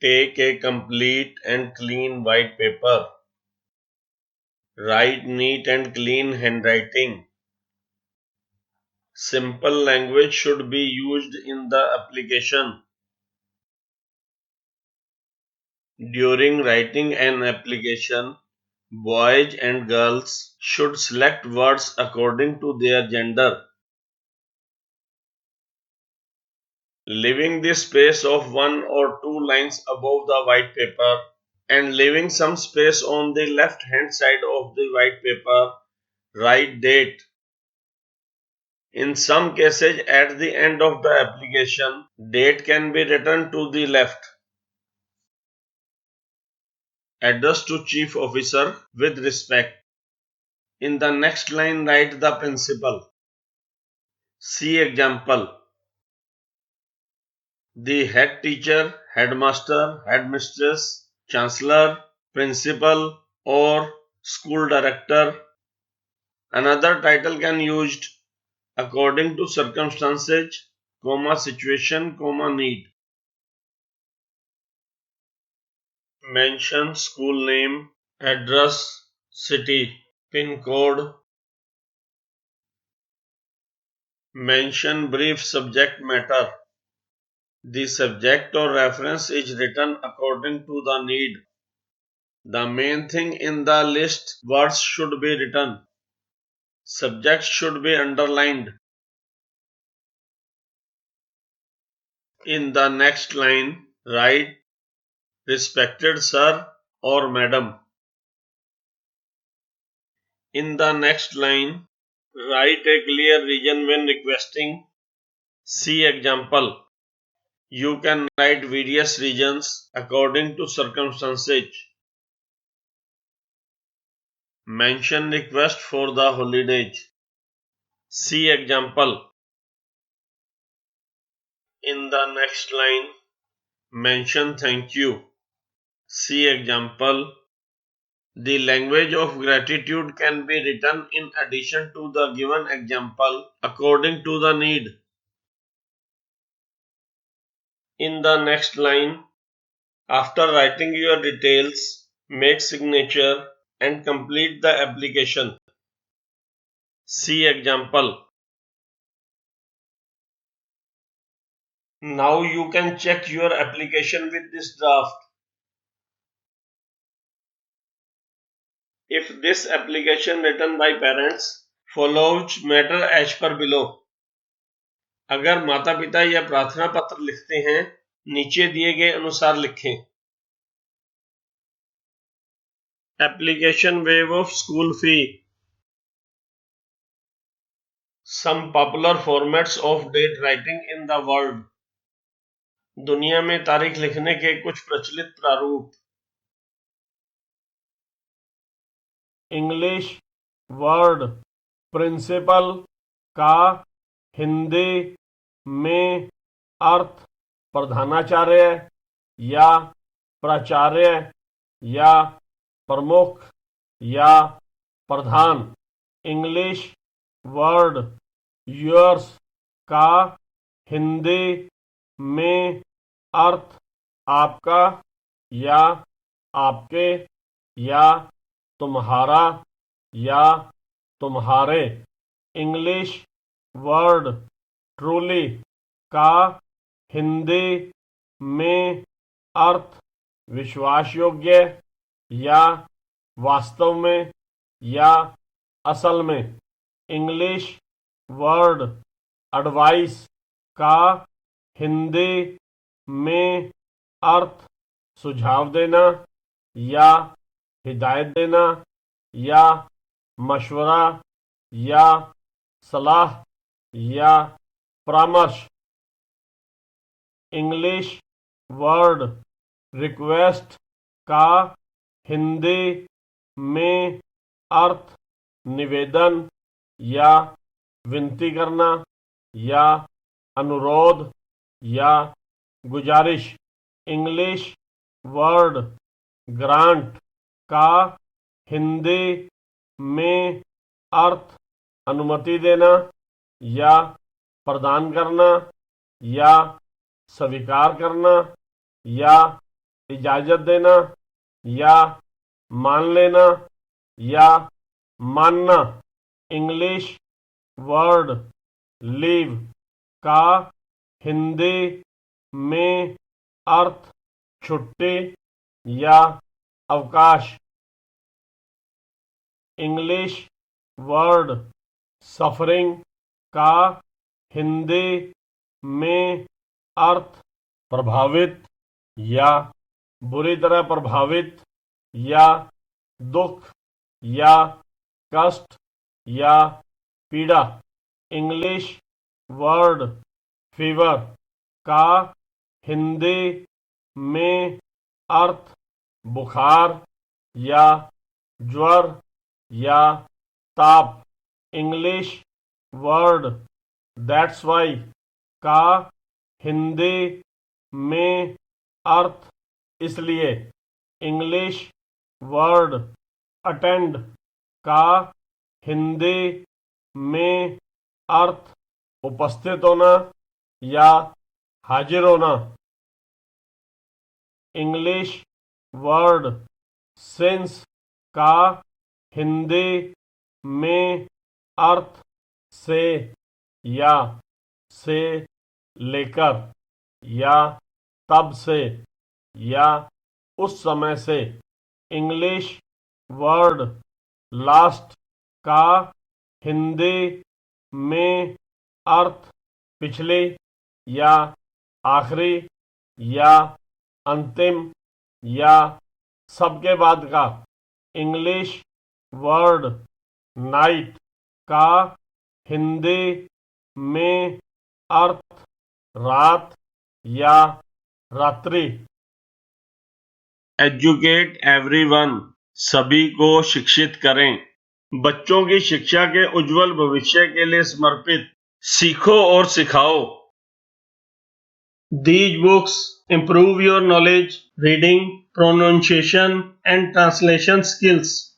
Take a complete and clean white paper. Write neat and clean handwriting. Simple language should be used in the application. During writing an application, boys and girls should select words according to their gender, leaving the space of 1 or 2 lines above the white paper and leaving some space on the left hand side of the white paper. Write date. In some cases, at the end of the application, date can be written to the left. Address to Chief Officer with respect. In the next line, write the principal. See example. The head teacher, headmaster, headmistress, chancellor, principal, or school director. Another title can used according to circumstances, situation, need. Mention school name, address, city, pin code. Mention brief subject matter. The subject or reference is written according to the need. The main thing in the list words should be written. Subjects should be underlined. In the next line, write respected sir or madam. In the next line, write a clear reason when requesting. See example. You can write various reasons according to circumstances. Mention request for the holidays. See example. In the next line, mention thank you. See example. The language of gratitude can be written in addition to the given example according to the need. In the next line, after writing your details, make signature and complete the application. See example. Now you can check your application with this draft. If this application written by parents follows matter as per below. अगर माता पिता यह प्रार्थना पत्र लिखते हैं, नीचे दिए गए अनुसार लिखें. Application waive of school fee. Some popular formats of date writing in the world. दुनिया में तारीख लिखने के कुछ प्रचलित प्रारूप. इंग्लिश वर्ड प्रिंसिपल का हिंदी में अर्थ प्रधानाचार्य या प्राचार्य या प्रमुख या प्रधान. इंग्लिश वर्ड योर्स का हिंदी में अर्थ आपका या आपके या तुम्हारा या तुम्हारे. इंग्लिश वर्ड ट्रूली का हिंदी में अर्थ विश्वास योग्य या वास्तव में या असल में. इंग्लिश वर्ड एडवाइस का हिंदी में अर्थ सुझाव देना या हिदायत देना या मशवरा या सलाह या परामर्श. इंग्लिश वर्ड रिक्वेस्ट का हिंदी में अर्थ निवेदन या विनती करना या अनुरोध या गुजारिश. इंग्लिश वर्ड ग्रांट का हिंदी में अर्थ अनुमति देना या प्रदान करना या स्वीकार करना या इजाजत देना या मान लेना या मानना। इंग्लिश वर्ड लीव का हिंदी में अर्थ छुट्टी या अवकाश। इंग्लिश वर्ड सफरिंग का हिंदी में अर्थ प्रभावित या बुरी तरह प्रभावित या दुख या कष्ट या पीड़ा। इंग्लिश वर्ड फीवर का हिंदी में अर्थ बुखार या ज्वर या ताप। इंग्लिश वर्ड दैट्स वाई का हिंदी में अर्थ इसलिए। इंग्लिश वर्ड अटेंड का हिंदी में अर्थ उपस्थित होना या हाजिर होना। इंग्लिश वर्ड सिंस का हिंदी में अर्थ से या से लेकर या तब से या उस समय से। इंग्लिश वर्ड लास्ट का हिंदी में अर्थ पिछली या आखिरी या अंतिम या सबके बाद का। इंग्लिश वर्ड नाइट का हिंदी में अर्थ रात या रात्रि। एजुकेट एवरीवन, सभी को शिक्षित करें। बच्चों की शिक्षा के उज्जवल भविष्य के लिए समर्पित सीखो और सिखाओ। These books improve your knowledge, reading, pronunciation and translation skills.